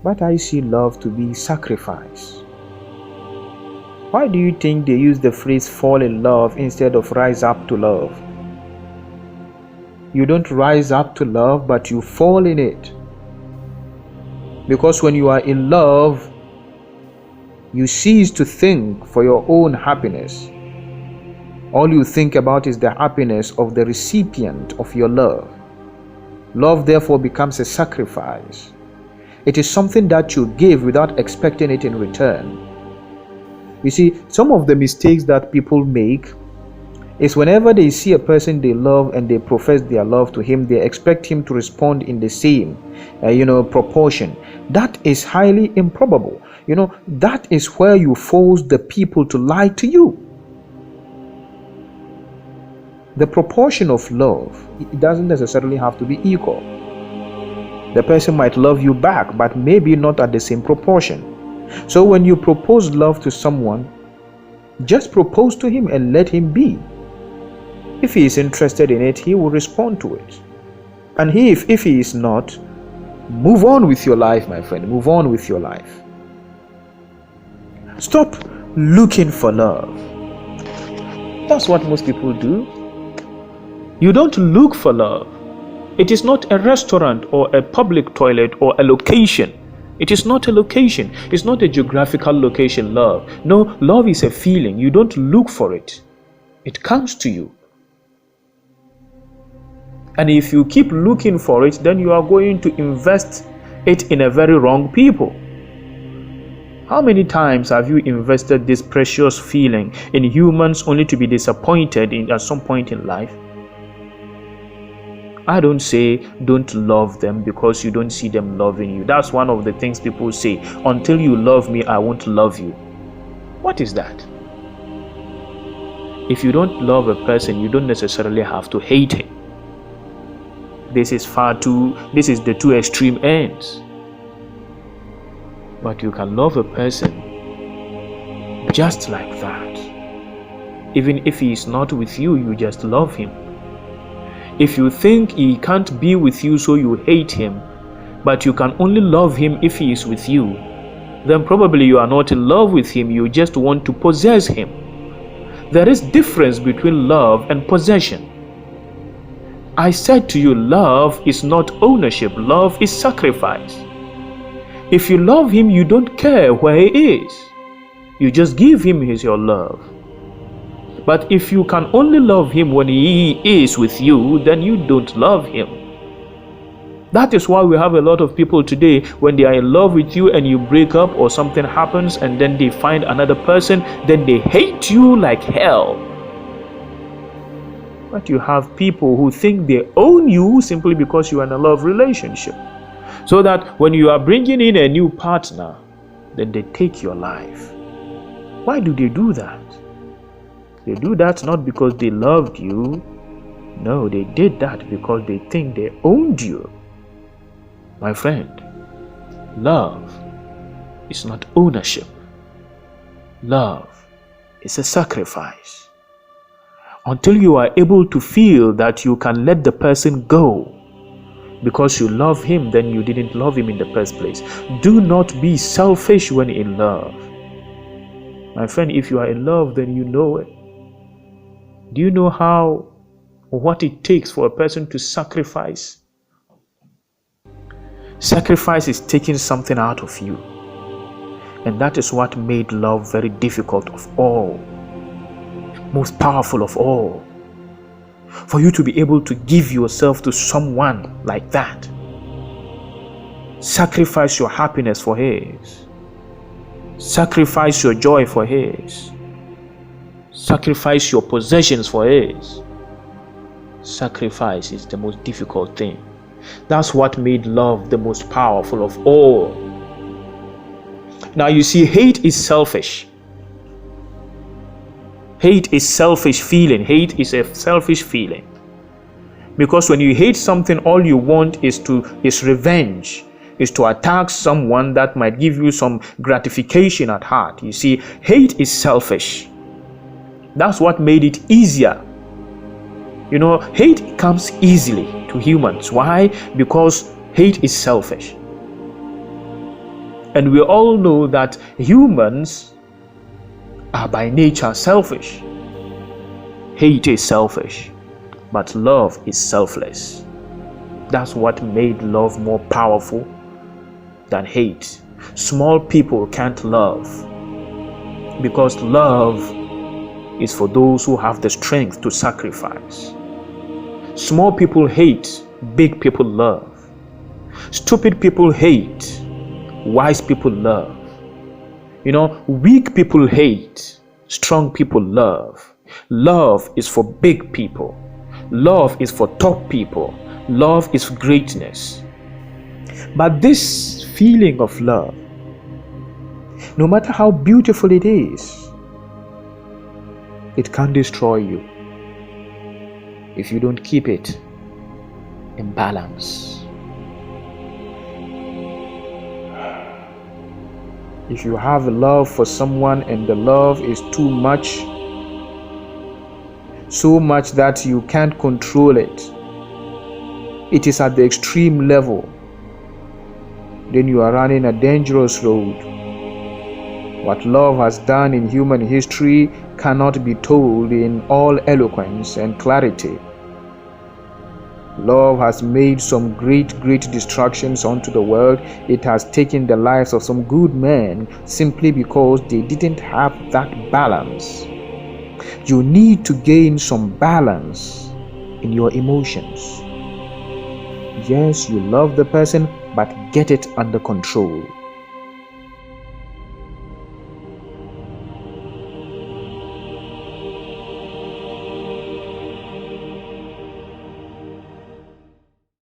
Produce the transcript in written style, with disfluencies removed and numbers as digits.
But I see love to be sacrifice. Why do you think they use the phrase fall in love instead of rise up to love? You don't rise up to love, but you fall in it. Because when you are in love, you cease to think for your own happiness. All you think about is the happiness of the recipient of your love. Love therefore becomes a sacrifice. It is something that you give without expecting it in return. You see, some of the mistakes that people make is whenever they see a person they love and they profess their love to him, they expect him to respond in the same, proportion. That is highly improbable. That is where you force the people to lie to you. The proportion of love, it doesn't necessarily have to be equal. The person might love you back, but maybe not at the same proportion. So when you propose love to someone, just propose to him and let him be. If he is interested in it, he will respond to it. And if he is not, move on with your life, my friend. Move on with your life. Stop looking for love. That's what most people do. You don't look for love. It is not a restaurant or a public toilet or a location. It is not a location. It's not a geographical location, love. No, love is a feeling. You don't look for it. It comes to you. And if you keep looking for it, then you are going to invest it in a very wrong people. How many times have you invested this precious feeling in humans only to be disappointed at some point in life? I don't say don't love them because you don't see them loving you. That's one of the things people say. Until you love me, I won't love you. What is that? If you don't love a person, you don't necessarily have to hate him. This is the two extreme ends. But you can love a person just like that. Even if he is not with you, you just love him. If you think he can't be with you, so you hate him, but you can only love him if he is with you, then probably you are not in love with him, you just want to possess him. There is difference between love and possession. I said to you, love is not ownership, love is sacrifice. If you love him, you don't care where he is. You just give him your love. But if you can only love him when he is with you, then you don't love him. That is why we have a lot of people today, when they are in love with you and you break up or something happens and then they find another person, then they hate you like hell. But you have people who think they own you simply because you are in a love relationship. So that when you are bringing in a new partner, then they take your life. Why do they do that? They do that not because they loved you. No, they did that because they think they owned you. My friend, love is not ownership. Love is a sacrifice. Until you are able to feel that you can let the person go because you love him, then you didn't love him in the first place. Do not be selfish when in love. My friend, if you are in love, then you know it. Do you know what it takes for a person to sacrifice? Sacrifice is taking something out of you. And that is what made love very difficult of all, most powerful of all. For you to be able to give yourself to someone like that. Sacrifice your happiness for his. Sacrifice your joy for his. Sacrifice your possessions for his. Sacrifice is the most difficult thing. That's what made love the most powerful of all. Now you see, hate is selfish. Hate is selfish feeling. Hate is a selfish feeling. Because when you hate something, all you want is revenge, is to attack someone that might give you some gratification at heart. You see, hate is selfish. That's what made it easier. You know, hate comes easily to humans. Why? Because hate is selfish. And we all know that humans are by nature selfish. Hate is selfish, but love is selfless. That's what made love more powerful than hate. Small people can't love because love is for those who have the strength to sacrifice. Small people hate, big people love. Stupid people hate, wise people love. Weak people hate, strong people love. Love is for big people. Love is for top people. Love is greatness. But this feeling of love, no matter how beautiful it is, it can destroy you if you don't keep it in balance. If you have love for someone and the love is too much, so much that you can't control it, it is at the extreme level, then you are running a dangerous road. What love has done in human history cannot be told in all eloquence and clarity. Love has made some great destructions onto the world. It has taken the lives of some good men simply because they didn't have that balance. You need to gain some balance in your emotions. Yes, you love the person, but get it under control.